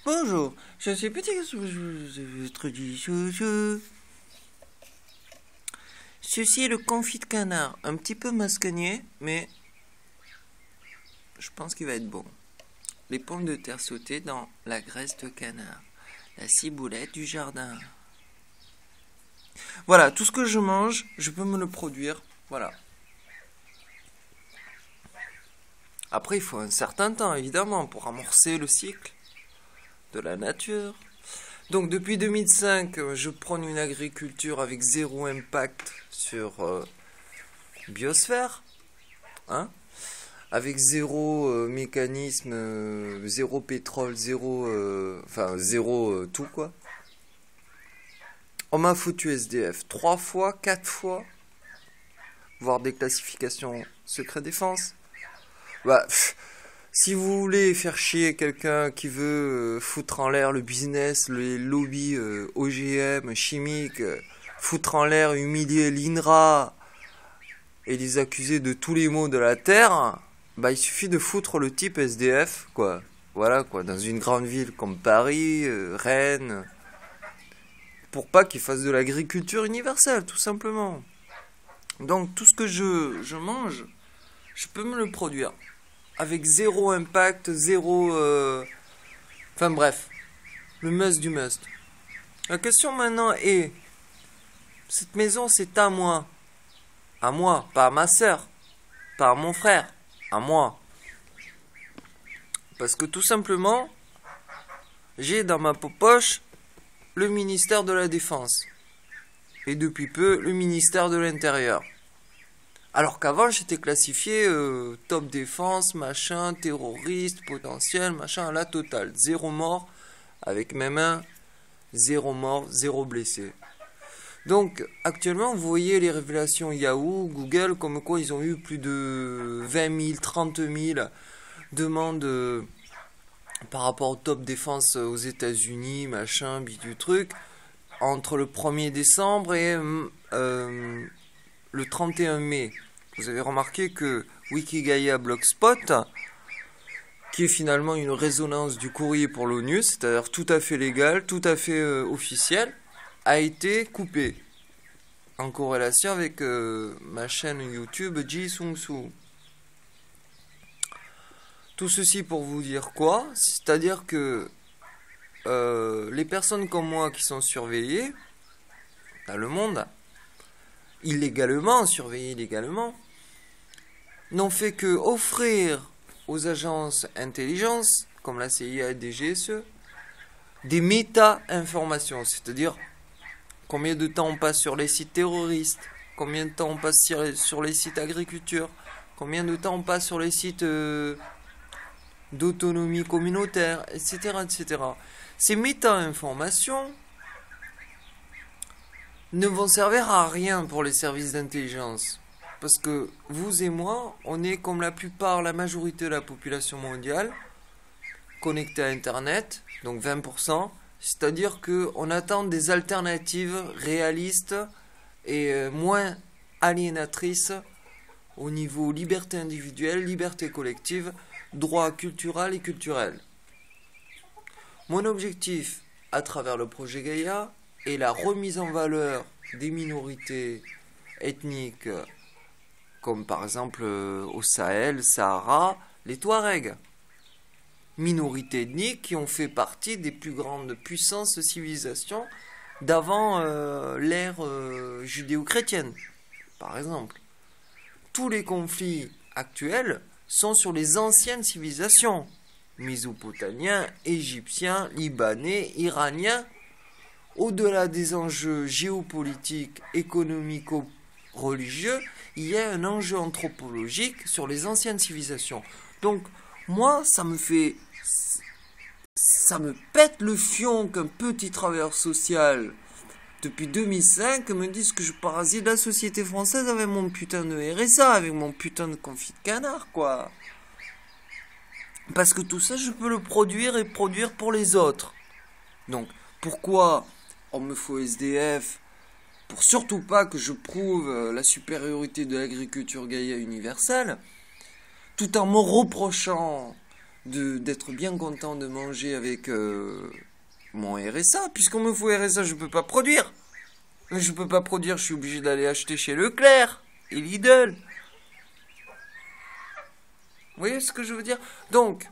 Bonjour, je suis petit chouchou. Ceci est le confit de canard, un petit peu mascagné, mais je pense qu'il va être bon. Les pommes de terre sautées dans la graisse de canard, la ciboulette du jardin. Voilà, tout ce que je mange, je peux me le produire, voilà. Après, il faut un certain temps, évidemment, pour amorcer le cycle de la nature. Donc depuis 2005, je prône une agriculture avec zéro impact sur biosphère, hein, avec zéro mécanisme, zéro pétrole, zéro tout quoi. On m'a foutu SDF 3 fois, 4 fois, voire des classifications secret défense. Bah, si vous voulez faire chier quelqu'un qui veut foutre en l'air le business, les lobbies OGM, chimiques, foutre en l'air, humilier l'INRA et les accuser de tous les maux de la terre, bah il suffit de foutre le type SDF, quoi. Voilà, quoi, dans une grande ville comme Paris, Rennes, pour pas qu'il fasse de l'agriculture universelle, tout simplement. Donc tout ce que je mange, je peux me le produire. Avec zéro impact, zéro... Enfin bref, le must du must. La question maintenant est, cette maison c'est à moi, pas à ma soeur, pas à mon frère, à moi. Parce que tout simplement, j'ai dans ma poche le ministère de la Défense. Et depuis peu, le ministère de l'Intérieur. Alors qu'avant, j'étais classifié top défense, machin, terroriste, potentiel, machin, à la totale. Zéro mort, avec même un, zéro mort, zéro blessé. Donc, actuellement, vous voyez les révélations Yahoo, Google, comme quoi ils ont eu plus de 20 000, 30 000 demandes par rapport au top défense aux États-Unis, machin, bidule truc, entre le 1er décembre et le 31 mai. Vous avez remarqué que Wikigaya Blogspot, qui est finalement une résonance du courrier pour l'ONU, c'est-à-dire tout à fait légal, tout à fait officiel, a été coupé. En corrélation avec ma chaîne YouTube Ji Sung Soo. Tout ceci pour vous dire quoi? C'est-à-dire que les personnes comme moi qui sont surveillées dans le monde, illégalement, surveillées illégalement, n'ont fait que offrir aux agences intelligence, comme la CIA et la DGSE, des méta-informations, c'est-à-dire combien de temps on passe sur les sites terroristes, combien de temps on passe sur les sites agriculture, combien de temps on passe sur les sites d'autonomie communautaire, etc., etc. Ces méta-informations ne vont servir à rien pour les services d'intelligence. Parce que vous et moi, on est comme la majorité de la population mondiale, connectés à Internet, donc 20%, c'est-à-dire qu'on attend des alternatives réalistes et moins aliénatrices au niveau liberté individuelle, liberté collective, droit culturel et culturel. Mon objectif, à travers le projet Gaïa, est la remise en valeur des minorités ethniques, comme par exemple au Sahel, Sahara, les Touaregs. Minorités ethniques qui ont fait partie des plus grandes puissances civilisations d'avant l'ère judéo-chrétienne, par exemple. Tous les conflits actuels sont sur les anciennes civilisations, mésopotamiens, égyptiens, libanais, iraniens. Au-delà des enjeux géopolitiques, économico-religieux, il y a un enjeu anthropologique sur les anciennes civilisations. Donc, moi, ça me pète le fion qu'un petit travailleur social, depuis 2005, me dise que je parasite la société française avec mon putain de RSA, avec mon putain de confit de canard, quoi. Parce que tout ça, je peux le produire et produire pour les autres. Donc, pourquoi on me faut SDF? Pour surtout pas que je prouve la supériorité de l'agriculture Gaïa universelle, tout en me reprochant d'être bien content de manger avec mon RSA. Puisqu'on me faut RSA, je peux pas produire. Je peux pas produire, je suis obligé d'aller acheter chez Leclerc et Lidl. Vous voyez ce que je veux dire? Donc,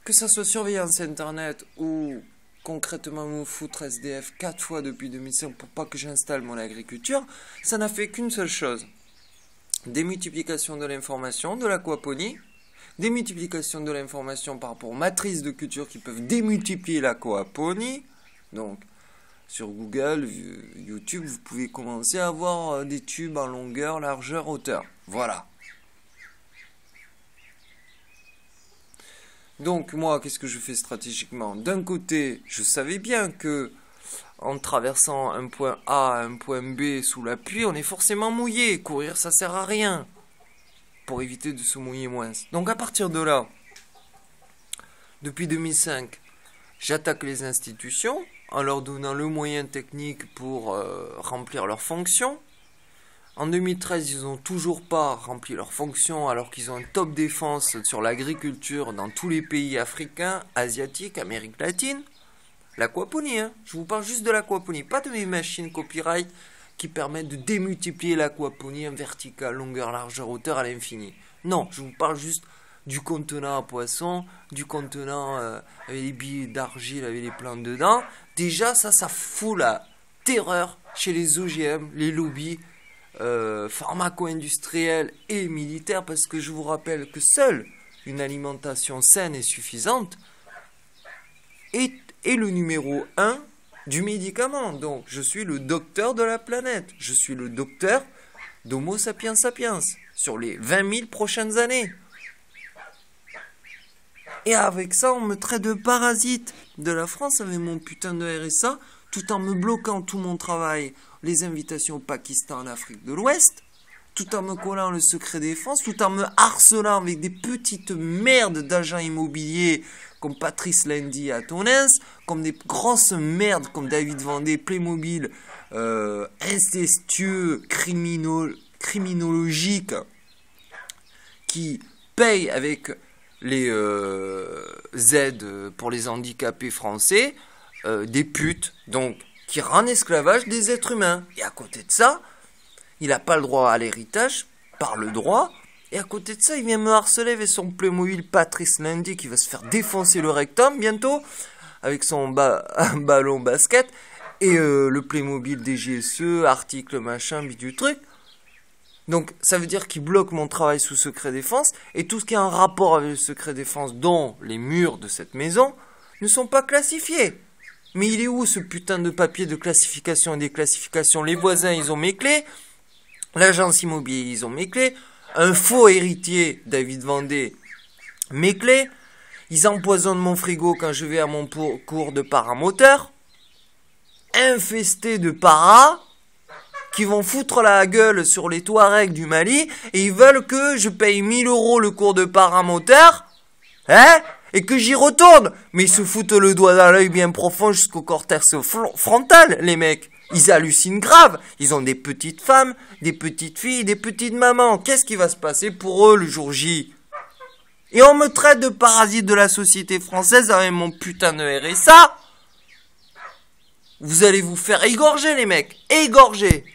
que ça soit surveillance internet ou concrètement me foutre SDF 4 fois depuis 2005 pour pas que j'installe mon agriculture, ça n'a fait qu'une seule chose. Démultiplication de l'information, de l'aquaponie, démultiplication de l'information par rapport aux matrices de culture qui peuvent démultiplier l'aquaponie. Donc, sur Google, YouTube, vous pouvez commencer à avoir des tubes en longueur, largeur, hauteur. Voilà. Donc moi, qu'est-ce que je fais stratégiquement? D'un côté, je savais bien que en traversant un point A à un point B sous la pluie, on est forcément mouillé. Courir, ça sert à rien. Pour éviter de se mouiller moins. Donc à partir de là, depuis 2005, j'attaque les institutions en leur donnant le moyen technique pour remplir leurs fonctions. En 2013, ils n'ont toujours pas rempli leurs fonctions alors qu'ils ont un top défense sur l'agriculture dans tous les pays africains, asiatiques, Amérique latine. L'aquaponie, hein. Je vous parle juste de l'aquaponie, pas de mes machines copyright qui permettent de démultiplier l'aquaponie en vertical, longueur, largeur, hauteur à l'infini. Non, je vous parle juste du contenant à poissons, du contenant avec les billes d'argile, avec les plantes dedans. Déjà, ça fout la terreur chez les OGM, les lobbies pharmaco-industriels et militaires, parce que je vous rappelle que seule une alimentation saine et suffisante est le numéro 1 du médicament. Donc, je suis le docteur de la planète. Je suis le docteur d'Homo sapiens sapiens sur les 20 000 prochaines années. Et avec ça, on me traite de parasite de la France avec mon putain de RSA, tout en me bloquant tout mon travail, les invitations au Pakistan, en Afrique de l'Ouest, tout en me collant le secret défense, tout en me harcelant avec des petites merdes d'agents immobiliers comme Patrice Lundy à Tonens, comme des grosses merdes comme David Vendée, Playmobil, incestueux, criminologiques, qui payent avec les aides pour les handicapés français, des putes, donc qui rend esclavage des êtres humains. Et à côté de ça, il n'a pas le droit à l'héritage, par le droit, et à côté de ça, il vient me harceler avec son Playmobil Patrice Lundy qui va se faire défoncer le rectum bientôt, avec son ballon basket, et le Playmobil DGSE, article machin, bidule truc. Donc ça veut dire qu'il bloque mon travail sous secret défense, et tout ce qui a un rapport avec le secret défense, dont les murs de cette maison, ne sont pas classifiés. Mais il est où ce putain de papier de classification et déclassification? Les voisins, ils ont mes clés. L'agence immobilière, ils ont mes clés. Un faux héritier, David Vendée, mes clés. Ils empoisonnent mon frigo quand je vais à mon cours de paramoteur. Infesté de paras qui vont foutre la gueule sur les Touaregs du Mali. Et ils veulent que je paye 1000 € le cours de paramoteur. Hein? Et que j'y retourne. Mais ils se foutent le doigt dans l'œil bien profond jusqu'au cortex frontal, les mecs. Ils hallucinent grave. Ils ont des petites femmes, des petites filles, des petites mamans. Qu'est-ce qui va se passer pour eux le jour J? Et on me traite de parasite de la société française avec mon putain de RSA. Vous allez vous faire égorger, les mecs. Égorger.